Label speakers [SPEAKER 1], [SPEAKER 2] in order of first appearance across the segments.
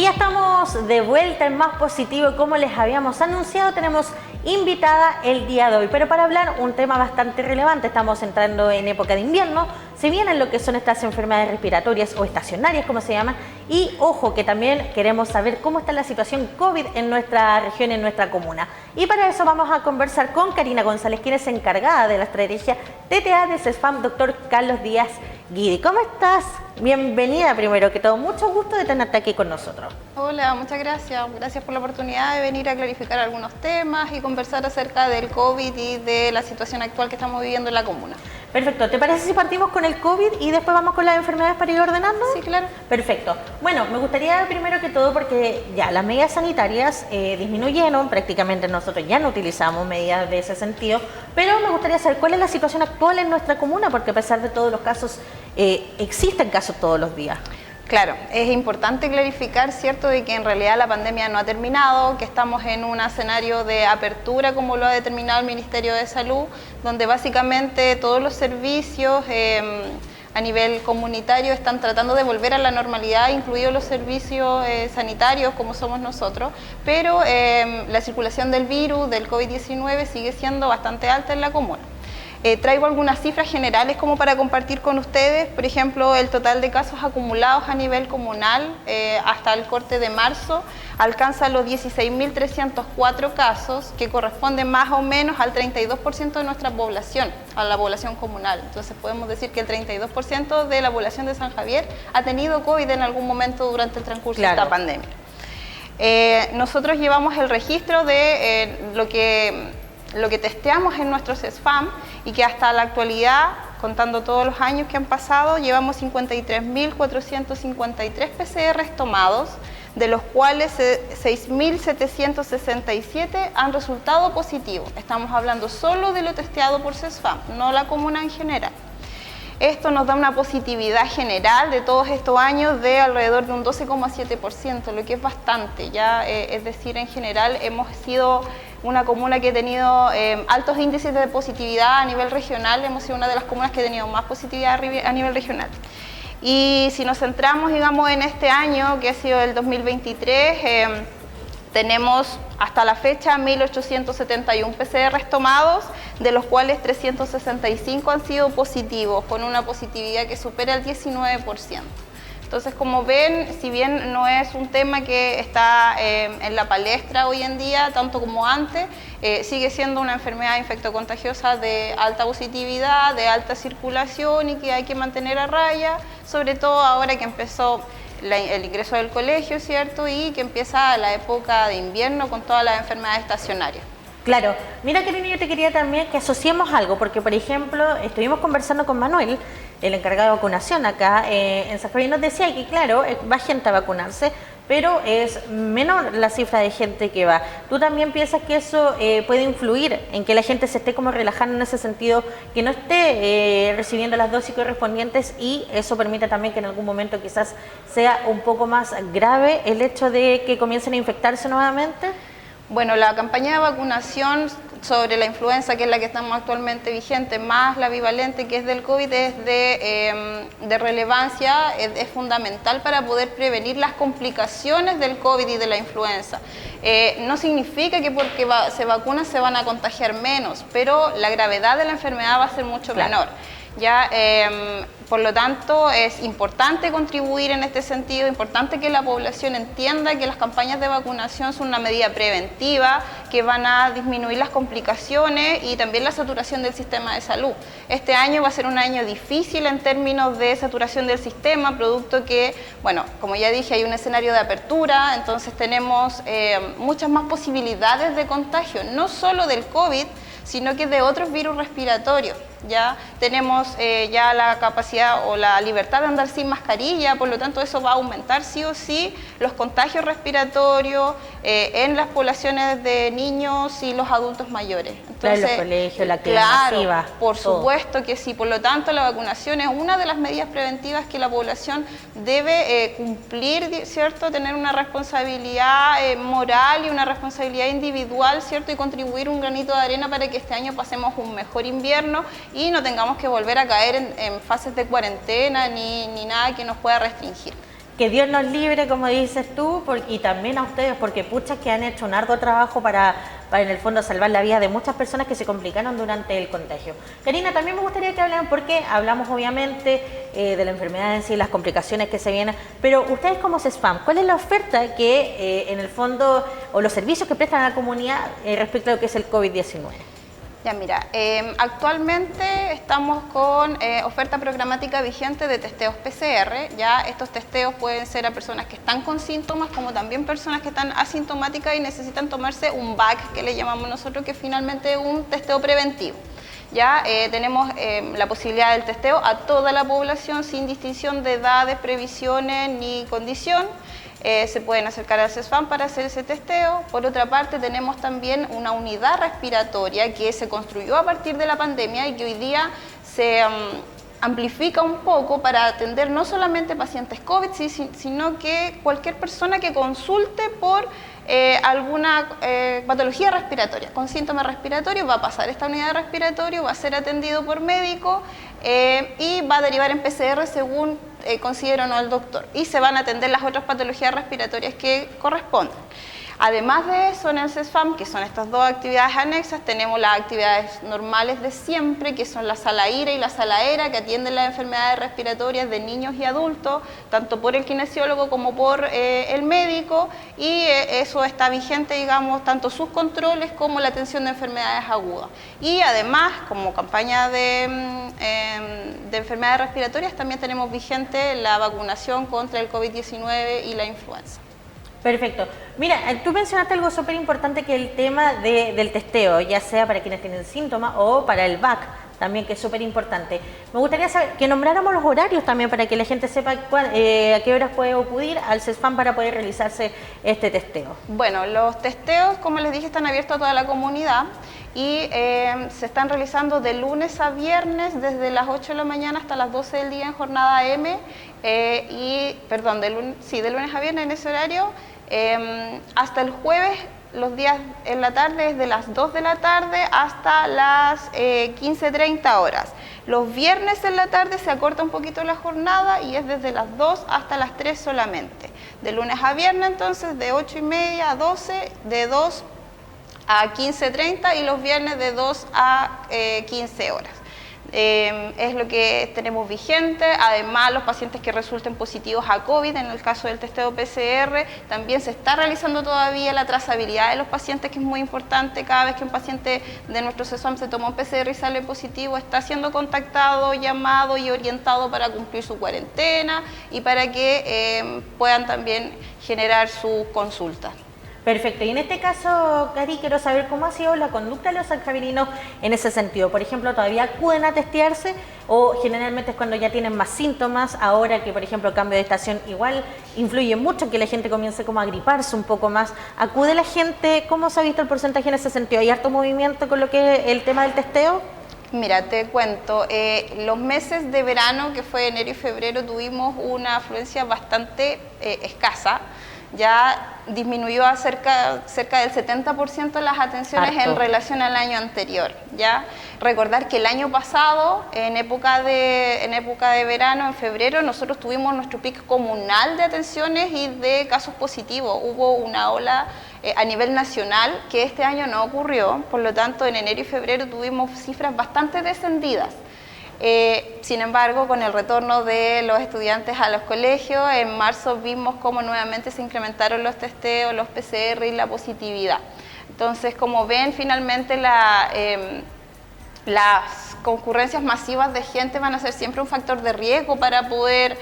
[SPEAKER 1] Y ya estamos de vuelta en Más Positivo y como les habíamos anunciado, tenemos invitada el día de hoy, pero para hablar un tema bastante relevante. Estamos entrando en época de invierno, se vienen lo que son estas enfermedades respiratorias o estacionarias, como se llaman, y ojo que también queremos saber cómo está la situación COVID en nuestra región, en nuestra comuna. Y para eso vamos a conversar con Karina González, quien es encargada de la estrategia TTA de CESFAM, doctor Carlos Díaz Guidi. ¿Cómo estás? Bienvenida primero que todo, mucho gusto de tenerte aquí con nosotros.
[SPEAKER 2] Hola, muchas gracias. Gracias por la oportunidad de venir a clarificar algunos temas y conversar acerca del COVID y de la situación actual que estamos viviendo en la comuna.
[SPEAKER 1] Perfecto, ¿te parece si partimos con el COVID y después vamos con las enfermedades para ir ordenando?
[SPEAKER 2] Sí, claro.
[SPEAKER 1] Perfecto. Bueno, me gustaría primero que todo, porque ya las medidas sanitarias disminuyeron, prácticamente nosotros ya no utilizamos medidas de ese sentido, pero me gustaría saber cuál es la situación actual en nuestra comuna, porque a pesar de todos los casos, existen casos todos los días.
[SPEAKER 2] Claro, es importante clarificar, ¿cierto?, de que en realidad la pandemia no ha terminado, que estamos en un escenario de apertura, como lo ha determinado el Ministerio de Salud, donde básicamente todos los servicios a nivel comunitario están tratando de volver a la normalidad, incluidos los servicios sanitarios, como somos nosotros, pero la circulación del virus, del COVID-19, sigue siendo bastante alta en la comuna. Traigo algunas cifras generales como para compartir con ustedes. Por ejemplo, el total de casos acumulados a nivel comunal hasta el corte de marzo alcanza los 16.304 casos, que corresponden más o menos al 32% de nuestra población, a la población comunal. Entonces podemos decir que el 32% de la población de San Javier ha tenido COVID en algún momento durante el transcurso de esta pandemia. Nosotros llevamos el registro de lo que testeamos en nuestro CESFAM y que hasta la actualidad, contando todos los años que han pasado, llevamos 53.453 PCRs tomados, de los cuales 6.767 han resultado positivos. Estamos hablando solo de lo testeado por CESFAM, no la comuna en general. Esto nos da una positividad general de todos estos años de alrededor de un 12,7%, lo que es bastante, ya, es decir, en general hemos sido una comuna que ha tenido altos índices de positividad a nivel regional, hemos sido una de las comunas que ha tenido más positividad a nivel regional. Y si nos centramos, digamos, en este año, que ha sido el 2023, tenemos hasta la fecha 1.871 PCRs tomados, de los cuales 365 han sido positivos, con una positividad que supera el 19%. Entonces, como ven, si bien no es un tema que está en la palestra hoy en día, tanto como antes, sigue siendo una enfermedad infectocontagiosa de alta positividad, de alta circulación y que hay que mantener a raya, sobre todo ahora que empezó el ingreso del colegio, ¿cierto? Y que empieza la época de invierno con todas las enfermedades estacionarias.
[SPEAKER 1] Claro, mira Karina, yo te quería también que asociemos algo, porque por ejemplo, estuvimos conversando con Manuel, el encargado de vacunación acá en San Javier, nos decía que claro, va gente a vacunarse, pero es menor la cifra de gente que va. ¿Tú también piensas que eso puede influir en que la gente se esté como relajando en ese sentido, que no esté recibiendo las dosis correspondientes y eso permite también que en algún momento quizás sea un poco más grave el hecho de que comiencen a infectarse nuevamente?
[SPEAKER 2] Bueno, la campaña de vacunación sobre la influenza, que es la que estamos actualmente vigente, más la bivalente, que es del COVID, es de relevancia, es fundamental para poder prevenir las complicaciones del COVID y de la influenza. No significa que porque se vacunan se van a contagiar menos, pero la gravedad de la enfermedad va a ser mucho menor. Ya, por lo tanto, es importante contribuir en este sentido, importante que la población entienda que las campañas de vacunación son una medida preventiva, que van a disminuir las complicaciones y también la saturación del sistema de salud. Este año va a ser un año difícil en términos de saturación del sistema, producto que, bueno, como ya dije, hay un escenario de apertura, entonces tenemos muchas más posibilidades de contagio, no solo del COVID, sino que de otros virus respiratorios. Ya tenemos ya la capacidad o la libertad de andar sin mascarilla, por lo tanto eso va a aumentar sí o sí los contagios respiratorios en las poblaciones de niños y los adultos mayores.
[SPEAKER 1] Entonces, claro, los colegios, la actividad masiva,
[SPEAKER 2] por supuesto que sí, por lo tanto la vacunación es una de las medidas preventivas que la población debe cumplir, ¿cierto? Tener una responsabilidad moral y una responsabilidad individual, ¿cierto? Y contribuir un granito de arena para que este año pasemos un mejor invierno y no tengamos que volver a caer en fases de cuarentena ni nada que nos pueda restringir.
[SPEAKER 1] Que Dios nos libre, como dices tú, y también a ustedes, porque puchas que han hecho un arduo trabajo para en el fondo salvar la vida de muchas personas que se complicaron durante el contagio. Karina, también me gustaría que hablaran, porque hablamos obviamente de la enfermedad en sí, las complicaciones que se vienen, pero ustedes como CESFAM, ¿cuál es la oferta que en el fondo, o los servicios que prestan a la comunidad respecto a lo que es el COVID-19?
[SPEAKER 2] Ya mira, actualmente estamos con oferta programática vigente de testeos PCR. Ya estos testeos pueden ser a personas que están con síntomas, como también personas que están asintomáticas y necesitan tomarse un BAC, que le llamamos nosotros, que finalmente es un testeo preventivo. Ya tenemos la posibilidad del testeo a toda la población sin distinción de edades, previsiones ni condición. Se pueden acercar al CESFAM para hacer ese testeo. Por otra parte, tenemos también una unidad respiratoria que se construyó a partir de la pandemia y que hoy día se amplifica un poco para atender no solamente pacientes COVID, sino que cualquier persona que consulte por alguna patología respiratoria, con síntomas respiratorios, va a pasar esta unidad de respiratorio, va a ser atendido por médico y va a derivar en PCR según considere o no el doctor, y se van a atender las otras patologías respiratorias que corresponden. Además de eso, en el CESFAM, que son estas dos actividades anexas, tenemos las actividades normales de siempre, que son la sala IRA y la sala ERA, que atienden las enfermedades respiratorias de niños y adultos, tanto por el kinesiólogo como por el médico, y eso está vigente, digamos, tanto sus controles como la atención de enfermedades agudas. Y además, como campaña de enfermedades respiratorias, también tenemos vigente la vacunación contra el COVID-19 y la influenza.
[SPEAKER 1] Perfecto. Mira, tú mencionaste algo súper importante, que el tema del testeo, ya sea para quienes tienen síntomas o para el BAC, también, que es súper importante. Me gustaría saber que nombráramos los horarios también para que la gente sepa a qué horas puede acudir al CESFAM para poder realizarse este testeo.
[SPEAKER 2] Bueno, los testeos, como les dije, están abiertos a toda la comunidad y se están realizando de lunes a viernes desde las 8 de la mañana hasta las 12 del día en jornada M de lunes a viernes en ese horario. Hasta el jueves, los días en la tarde, es de las 2 de la tarde hasta las 15:30 horas. Los viernes en la tarde se acorta un poquito la jornada y es desde las 2 hasta las 3 solamente. De lunes a viernes, entonces, de 8:30 a 12, de 2 a 15:30, y los viernes de 2 a 15 horas. Es lo que tenemos vigente. Además, los pacientes que resulten positivos a COVID, en el caso del testeo PCR, también se está realizando todavía la trazabilidad de los pacientes, que es muy importante. Cada vez que un paciente de nuestro CESFAM se toma un PCR y sale positivo, está siendo contactado, llamado y orientado para cumplir su cuarentena y para que puedan también generar su consulta.
[SPEAKER 1] Perfecto. Y en este caso, Cari, quiero saber cómo ha sido la conducta de los sanjaverinos en ese sentido. Por ejemplo, ¿todavía acuden a testearse o generalmente es cuando ya tienen más síntomas? Ahora que, por ejemplo, el cambio de estación igual influye mucho, que la gente comience como a griparse un poco más. ¿Acude la gente? ¿Cómo se ha visto el porcentaje en ese sentido? ¿Hay harto movimiento con lo que es el tema del testeo?
[SPEAKER 2] Mira, te cuento, los meses de verano, que fue enero y febrero, tuvimos una afluencia bastante escasa. Ya disminuyó a cerca del 70% las atenciones en relación al año anterior. ¿Ya? Recordar que el año pasado, en época de verano, en febrero, nosotros tuvimos nuestro pico comunal de atenciones y de casos positivos. Hubo una ola a nivel nacional que este año no ocurrió, por lo tanto en enero y febrero tuvimos cifras bastante descendidas. Sin embargo, con el retorno de los estudiantes a los colegios, en marzo vimos cómo nuevamente se incrementaron los testeos, los PCR y la positividad. Entonces, como ven, finalmente las concurrencias masivas de gente van a ser siempre un factor de riesgo para poder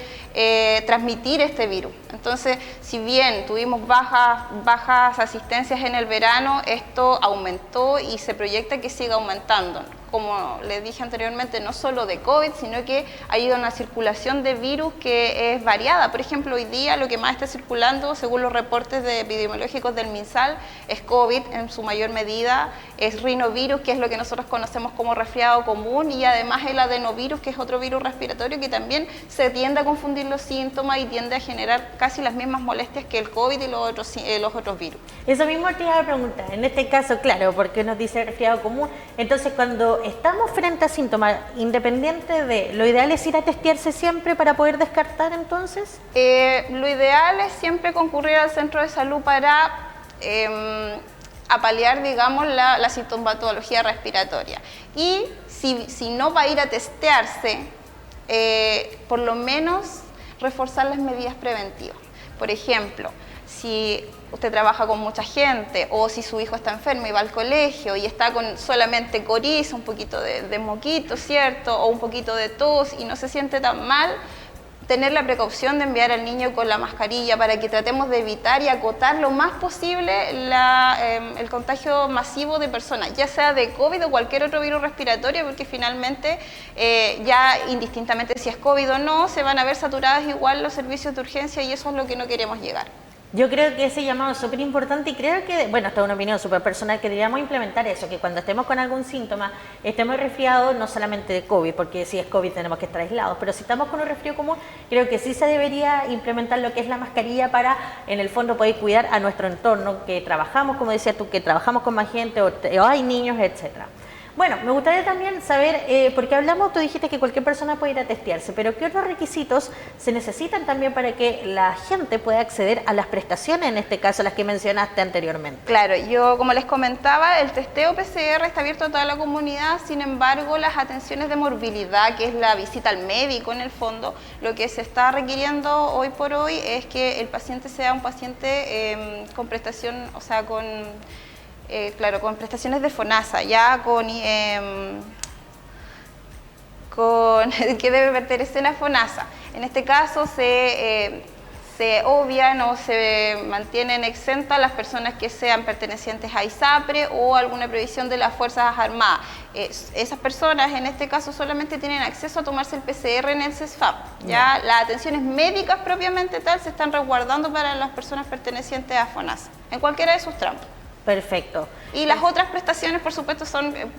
[SPEAKER 2] transmitir este virus. Entonces, si bien tuvimos bajas asistencias en el verano, esto aumentó y se proyecta que siga aumentando. Como les dije anteriormente, no solo de COVID, sino que ha ido una circulación de virus que es variada. Por ejemplo, hoy día lo que más está circulando, según los reportes epidemiológicos del MinSal, es COVID en su mayor medida, es rinovirus, que es lo que nosotros conocemos como resfriado común, y además el adenovirus, que es otro virus respiratorio que también se tiende a confundir los síntomas y tiende a generar casi las mismas molestias que el COVID y los otros virus.
[SPEAKER 1] Eso mismo te iba a preguntar. En este caso, claro, porque nos dice resfriado común, entonces cuando estamos frente a síntomas, independiente de, ¿lo ideal es ir a testearse siempre para poder descartar entonces?
[SPEAKER 2] Lo ideal es siempre concurrir al centro de salud para apalear, digamos, la sintomatología respiratoria. Y si no va a ir a testearse, por lo menos reforzar las medidas preventivas. Por ejemplo, si usted trabaja con mucha gente o si su hijo está enfermo y va al colegio y está con solamente coriza, un poquito de moquito, ¿cierto? O un poquito de tos y no se siente tan mal, tener la precaución de enviar al niño con la mascarilla para que tratemos de evitar y acotar lo más posible el contagio masivo de personas, ya sea de COVID o cualquier otro virus respiratorio, porque finalmente ya indistintamente si es COVID o no, se van a ver saturados igual los servicios de urgencia y eso es lo que no queremos llegar.
[SPEAKER 1] Yo creo que ese llamado es súper importante y creo que, bueno, esta es una opinión súper personal, que deberíamos implementar eso, que cuando estemos con algún síntoma, estemos resfriados, no solamente de COVID, porque si es COVID tenemos que estar aislados, pero si estamos con un resfrío común, creo que sí se debería implementar lo que es la mascarilla para, en el fondo, poder cuidar a nuestro entorno, que trabajamos, como decías tú, que trabajamos con más gente o hay niños, etcétera. Bueno, me gustaría también saber, porque hablamos, tú dijiste que cualquier persona puede ir a testearse, pero ¿qué otros requisitos se necesitan también para que la gente pueda acceder a las prestaciones, en este caso las que mencionaste anteriormente?
[SPEAKER 2] Claro, yo como les comentaba, el testeo PCR está abierto a toda la comunidad, sin embargo las atenciones de morbilidad, que es la visita al médico en el fondo, lo que se está requiriendo hoy por hoy es que el paciente sea un paciente con prestación, o sea, claro, con prestaciones de FONASA, ya que debe pertenecer a FONASA. En este caso se obvian o se mantienen exentas las personas que sean pertenecientes a ISAPRE o alguna previsión de las Fuerzas Armadas. Esas personas en este caso solamente tienen acceso a tomarse el PCR en el CESFAM. ¿Ya? Las atenciones médicas propiamente tal se están resguardando para las personas pertenecientes a FONASA, en cualquiera de sus tramos.
[SPEAKER 1] Perfecto.
[SPEAKER 2] Y las otras prestaciones, por supuesto,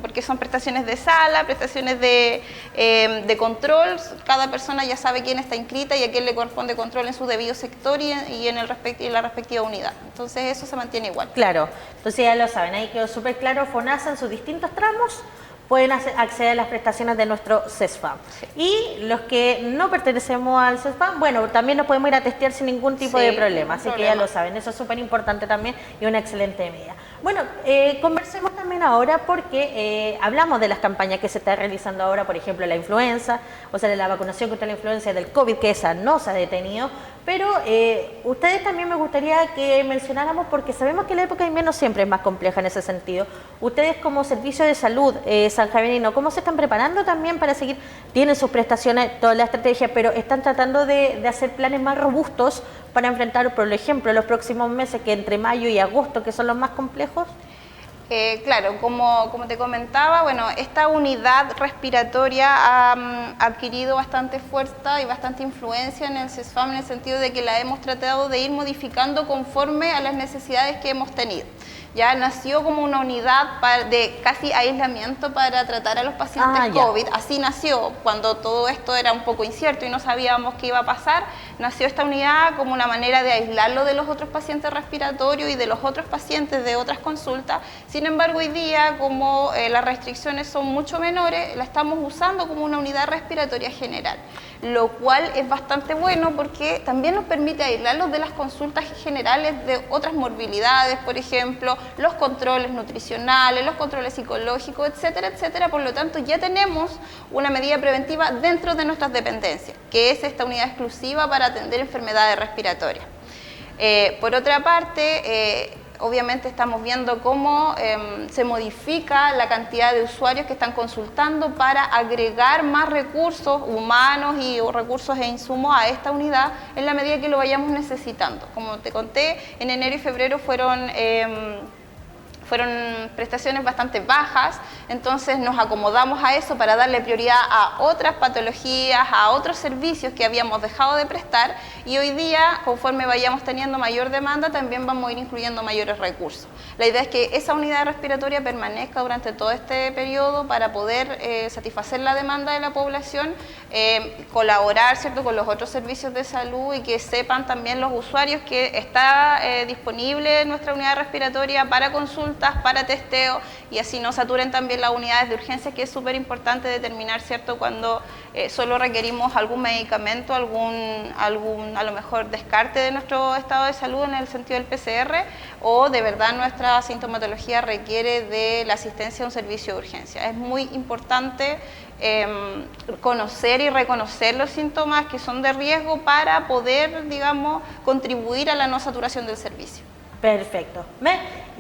[SPEAKER 2] porque son prestaciones de sala, prestaciones de control. Cada persona ya sabe quién está inscrita y a quién le corresponde control en su debido sector y en la respectiva unidad. Entonces eso se mantiene igual.
[SPEAKER 1] Claro, entonces ya lo saben, ahí quedó súper claro, FONASA en sus distintos tramos pueden acceder a las prestaciones de nuestro CESFAM. Sí. Y los que no pertenecemos al CESFAM, bueno, también nos podemos ir a testear sin ningún tipo de problema, así que ya lo saben, eso es súper importante también y una excelente medida. Bueno, conversemos también ahora porque hablamos de las campañas que se están realizando ahora, por ejemplo, la influenza, o sea, de la vacunación contra la influenza del COVID, que esa no se ha detenido, pero ustedes también me gustaría que mencionáramos, porque sabemos que la época de invierno siempre es más compleja en ese sentido. Ustedes como servicio de salud sanjavenino, ¿cómo se están preparando también para seguir? Tienen sus prestaciones, toda la estrategia, pero están tratando de hacer planes más robustos para enfrentar, por ejemplo, los próximos meses, que entre mayo y agosto, que son los más complejos.
[SPEAKER 2] Claro, como te comentaba, bueno, esta unidad respiratoria ha adquirido bastante fuerza y bastante influencia en el CESFAM, en el sentido de que la hemos tratado de ir modificando conforme a las necesidades que hemos tenido. Ya nació como una unidad de casi aislamiento para tratar a los pacientes COVID. Así nació, cuando todo esto era un poco incierto y no sabíamos qué iba a pasar, nació esta unidad como una manera de aislarlo de los otros pacientes respiratorios y de los otros pacientes de otras consultas. Sin embargo, hoy día, como las restricciones son mucho menores, la estamos usando como una unidad respiratoria general, lo cual es bastante bueno porque también nos permite aislarlos de las consultas generales de otras morbilidades, por ejemplo, los controles nutricionales, los controles psicológicos, etcétera, etcétera. Por lo tanto, ya tenemos una medida preventiva dentro de nuestras dependencias, que es esta unidad exclusiva para atender enfermedades respiratorias. Por otra parte, obviamente estamos viendo cómo se modifica la cantidad de usuarios que están consultando para agregar más recursos humanos y recursos e insumos a esta unidad en la medida que lo vayamos necesitando. Como te conté, en enero y febrero fueron prestaciones bastante bajas, entonces nos acomodamos a eso para darle prioridad a otras patologías, a otros servicios que habíamos dejado de prestar, y hoy día, conforme vayamos teniendo mayor demanda, también vamos a ir incluyendo mayores recursos. La idea es que esa unidad respiratoria permanezca durante todo este periodo para poder satisfacer la demanda de la población, colaborar, ¿cierto?, con los otros servicios de salud, y que sepan también los usuarios que está disponible nuestra unidad respiratoria para consulta consultas, para testeo, y así no saturen también las unidades de urgencia, que es súper importante determinar, ¿cierto?, cuando solo requerimos algún medicamento, algún a lo mejor descarte de nuestro estado de salud en el sentido del PCR, o de verdad nuestra sintomatología requiere de la asistencia a un servicio de urgencia. Es muy importante conocer y reconocer los síntomas que son de riesgo para poder, digamos, contribuir a la no saturación del servicio.
[SPEAKER 1] Perfecto.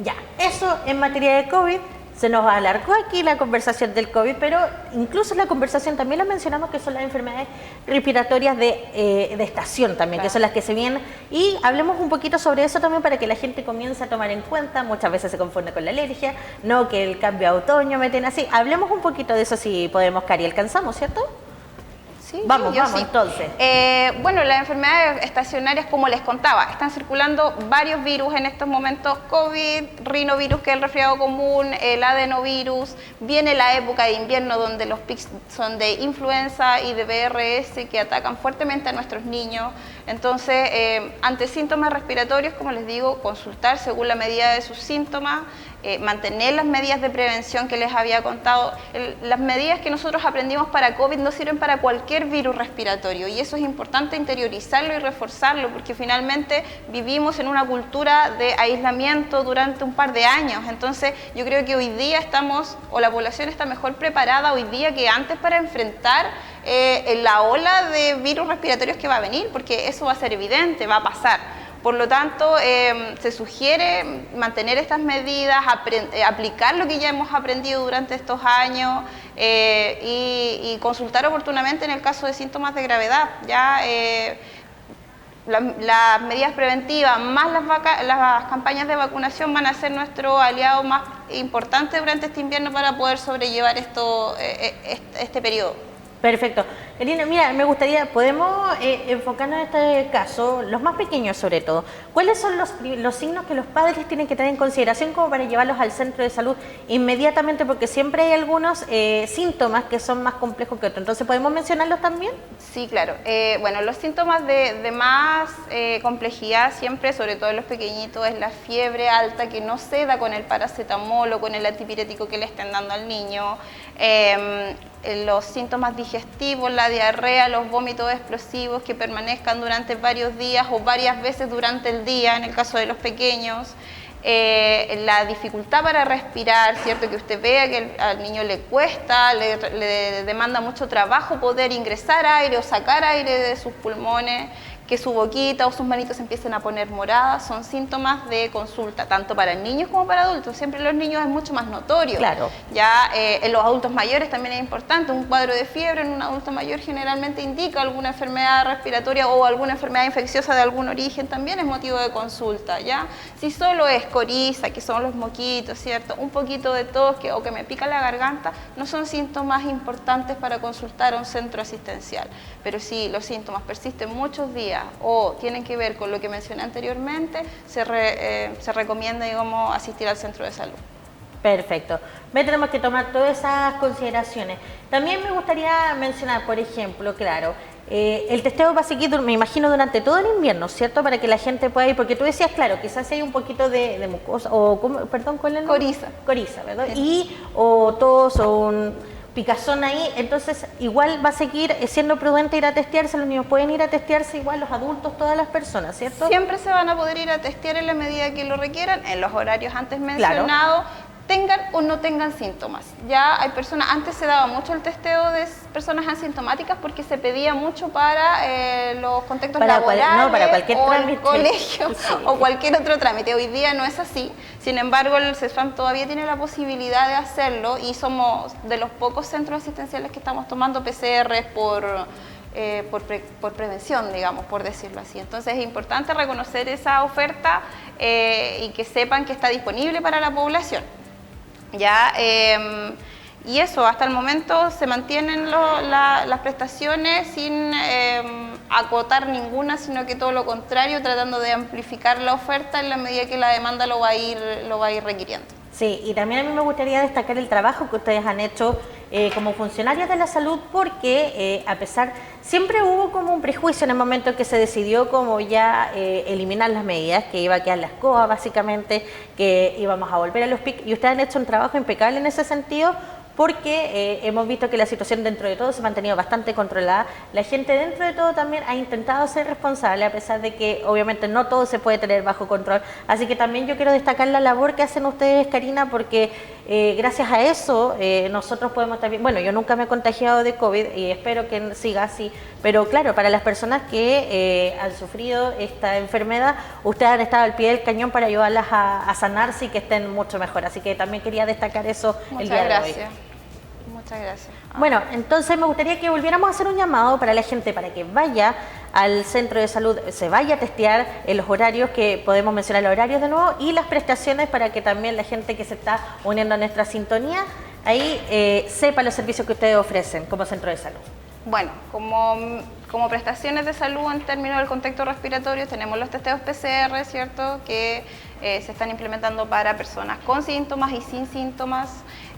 [SPEAKER 1] Ya, eso en materia de COVID. Se nos alargó aquí la conversación del COVID, pero incluso en la conversación también lo mencionamos, que son las enfermedades respiratorias de estación también, claro, que son las que se vienen, y hablemos un poquito sobre eso también para que la gente comience a tomar en cuenta. Muchas veces se confunde con la alergia, no, que el cambio de otoño meten así. Hablemos un poquito de eso si podemos, Cari, alcanzamos, ¿cierto?
[SPEAKER 2] Sí,
[SPEAKER 1] vamos,
[SPEAKER 2] sí.
[SPEAKER 1] Entonces.
[SPEAKER 2] Bueno, las enfermedades estacionarias, como les contaba, están circulando varios virus en estos momentos: COVID, rinovirus, que es el resfriado común, el adenovirus. Viene la época de invierno donde los pics son de influenza y de VRS, que atacan fuertemente a nuestros niños. Entonces, ante síntomas respiratorios, como les digo, consultar según la medida de sus síntomas, mantener las medidas de prevención que les había contado. Las medidas que nosotros aprendimos para COVID no sirven para cualquier virus respiratorio, y eso es importante interiorizarlo y reforzarlo, porque finalmente vivimos en una cultura de aislamiento durante un par de años. Entonces yo creo que hoy día la población está mejor preparada hoy día que antes para enfrentar la ola de virus respiratorios que va a venir, porque eso va a ser evidente, va a pasar. Por lo tanto, se sugiere mantener estas medidas, aplicar lo que ya hemos aprendido durante estos años, y consultar oportunamente en el caso de síntomas de gravedad. Ya las medidas preventivas más las campañas de vacunación van a ser nuestro aliado más importante durante este invierno para poder sobrellevar este periodo.
[SPEAKER 1] Perfecto. Karina, mira, me gustaría, podemos enfocarnos en este caso, los más pequeños sobre todo. ¿Cuáles son los signos que los padres tienen que tener en consideración como para llevarlos al centro de salud inmediatamente? Porque siempre hay algunos síntomas que son más complejos que otros. Entonces, ¿podemos mencionarlos también?
[SPEAKER 2] Sí, claro. Bueno, los síntomas de más complejidad siempre, sobre todo en los pequeñitos, es la fiebre alta que no ceda con el paracetamol o con el antipirético que le estén dando al niño. Los síntomas digestivos, la diarrea, los vómitos explosivos que permanezcan durante varios días o varias veces durante el día, en el caso de los pequeños. La dificultad para respirar, ¿cierto? Que usted vea que al niño le cuesta, le demanda mucho trabajo poder ingresar aire o sacar aire de sus pulmones, que su boquita o sus manitos empiecen a poner moradas, son síntomas de consulta, tanto para niños como para adultos. Siempre en los niños es mucho más notorio.
[SPEAKER 1] Claro.
[SPEAKER 2] Ya en los adultos mayores también es importante. Un cuadro de fiebre en un adulto mayor generalmente indica alguna enfermedad respiratoria o alguna enfermedad infecciosa de algún origen, también es motivo de consulta, ¿ya? Si solo es coriza, que son los moquitos, ¿cierto? Un poquito de tos o que me pica la garganta, no son síntomas importantes para consultar a un centro asistencial. Pero si los síntomas persisten muchos días o tienen que ver con lo que mencioné anteriormente, se recomienda, digamos, asistir al centro de salud.
[SPEAKER 1] Perfecto. Tenemos que tomar todas esas consideraciones. También me gustaría mencionar, por ejemplo, claro, el testeo va a seguir, me imagino, durante todo el invierno, ¿cierto? Para que la gente pueda ir, porque tú decías, claro, quizás hay un poquito de mucosa, o, perdón, ¿cuál es el nombre?
[SPEAKER 2] Coriza.
[SPEAKER 1] Coriza, ¿verdad?
[SPEAKER 2] Sí.
[SPEAKER 1] O tos, o un picazón ahí, entonces igual va a seguir siendo prudente ir a testearse. Los niños pueden ir a testearse igual, los adultos, todas las personas, ¿cierto?
[SPEAKER 2] Siempre se van a poder ir a testear en la medida que lo requieran, en los horarios antes mencionados. Claro. Tengan o no tengan síntomas. Ya hay personas, antes se daba mucho el testeo de personas asintomáticas porque se pedía mucho para los contextos laborales,
[SPEAKER 1] para cualquier
[SPEAKER 2] o
[SPEAKER 1] trámite,
[SPEAKER 2] el colegio,
[SPEAKER 1] sí,
[SPEAKER 2] o cualquier otro trámite. Hoy día no es así. Sin embargo, el CESFAM todavía tiene la posibilidad de hacerlo y somos de los pocos centros asistenciales que estamos tomando PCR por prevención, digamos, por decirlo así. Entonces es importante reconocer esa oferta y que sepan que está disponible para la población. Ya, y eso, hasta el momento se mantienen las prestaciones sin acotar ninguna, sino que todo lo contrario, tratando de amplificar la oferta en la medida que la demanda lo va a ir requiriendo.
[SPEAKER 1] Sí, y también a mí me gustaría destacar el trabajo que ustedes han hecho como funcionarios de la salud, porque a pesar, siempre hubo como un prejuicio en el momento en que se decidió como ya eliminar las medidas, que iba a quedar la escoba básicamente, que íbamos a volver a los PIC, y ustedes han hecho un trabajo impecable en ese sentido, porque hemos visto que la situación dentro de todo se ha mantenido bastante controlada. La gente dentro de todo también ha intentado ser responsable, a pesar de que obviamente no todo se puede tener bajo control. Así que también yo quiero destacar la labor que hacen ustedes, Karina, porque gracias a eso nosotros podemos también, bueno, yo nunca me he contagiado de COVID y espero que siga así, pero claro, para las personas que han sufrido esta enfermedad, ustedes han estado al pie del cañón para ayudarlas a sanarse y que estén mucho mejor. Así que también quería destacar eso el día de hoy.
[SPEAKER 2] Muchas gracias.
[SPEAKER 1] Bueno, entonces me gustaría que volviéramos a hacer un llamado para la gente para que vaya al centro de salud, se vaya a testear en los horarios, que podemos mencionar los horarios de nuevo, y las prestaciones para que también la gente que se está uniendo a nuestra sintonía ahí sepa los servicios que ustedes ofrecen como centro de salud.
[SPEAKER 2] Bueno, como prestaciones de salud en términos del contexto respiratorio, tenemos los testeos PCR, ¿cierto?, que se están implementando para personas con síntomas y sin síntomas.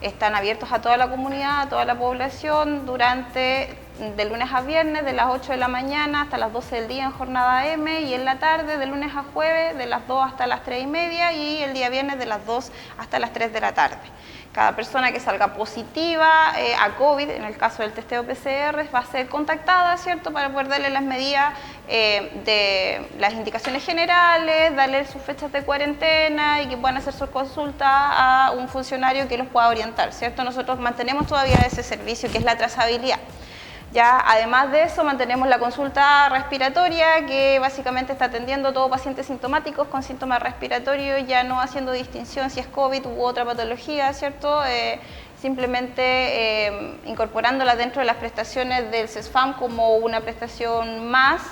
[SPEAKER 2] Están abiertos a toda la comunidad, a toda la población, de lunes a viernes, de las 8 de la mañana hasta las 12 del día en jornada M, y en la tarde, de lunes a jueves, de las 2 hasta las 3:30, y el día viernes de las 2 hasta las 3 de la tarde. Cada persona que salga positiva a COVID, en el caso del testeo PCR, va a ser contactada, ¿cierto?, para poder darle las medidas de las indicaciones generales, darle sus fechas de cuarentena y que puedan hacer su consulta a un funcionario que los pueda orientar, ¿cierto? Nosotros mantenemos todavía ese servicio que es la trazabilidad. Ya, además de eso, mantenemos la consulta respiratoria, que básicamente está atendiendo a todos pacientes sintomáticos con síntomas respiratorios, ya no haciendo distinción si es COVID u otra patología, ¿cierto? Simplemente incorporándola dentro de las prestaciones del CESFAM como una prestación más.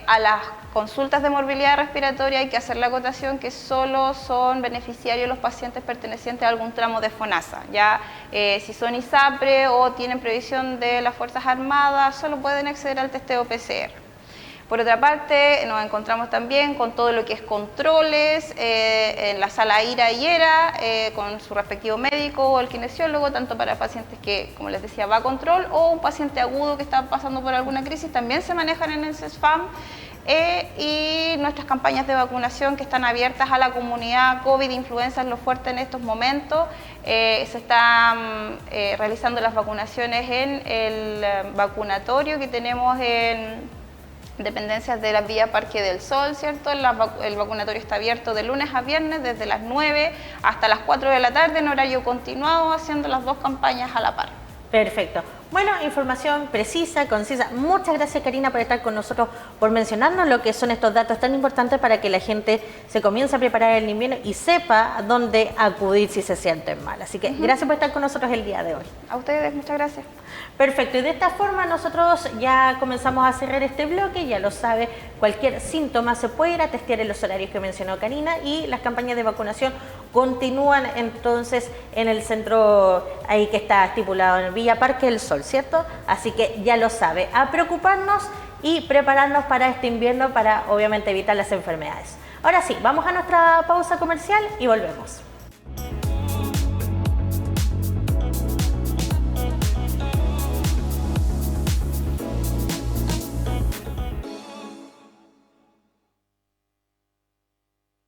[SPEAKER 2] A las consultas de morbilidad respiratoria hay que hacer la acotación que solo son beneficiarios los pacientes pertenecientes a algún tramo de FONASA. Ya si son ISAPRE o tienen previsión de las Fuerzas Armadas, solo pueden acceder al testeo PCR. Por otra parte, nos encontramos también con todo lo que es controles en la sala IRA y ERA, con su respectivo médico o el kinesiólogo, tanto para pacientes que, como les decía, va a control, o un paciente agudo que está pasando por alguna crisis, también se manejan en el CESFAM. Y nuestras campañas de vacunación que están abiertas a la comunidad. COVID, influenza es lo fuerte en estos momentos. Se están realizando las vacunaciones en el vacunatorio que tenemos en dependencias de la vía Parque del Sol, ¿cierto? El vacunatorio está abierto de lunes a viernes desde las 9 hasta las 4 de la tarde en horario continuado, haciendo las dos campañas a la par.
[SPEAKER 1] Perfecto. Bueno, información precisa, concisa. Muchas gracias, Karina, por estar con nosotros, por mencionarnos lo que son estos datos tan importantes para que la gente se comience a preparar el invierno y sepa dónde acudir si se sienten mal. Así que gracias por estar con nosotros el día de hoy.
[SPEAKER 2] A ustedes, muchas gracias.
[SPEAKER 1] Perfecto, y de esta forma nosotros ya comenzamos a cerrar este bloque. Ya lo sabe, cualquier síntoma se puede ir a testear en los horarios que mencionó Karina, y las campañas de vacunación continúan entonces en el centro ahí que está estipulado en Villa Parque del Sol, ¿cierto? Así que ya lo sabe, a preocuparnos y prepararnos para este invierno para obviamente evitar las enfermedades. Ahora sí, vamos a nuestra pausa comercial y volvemos.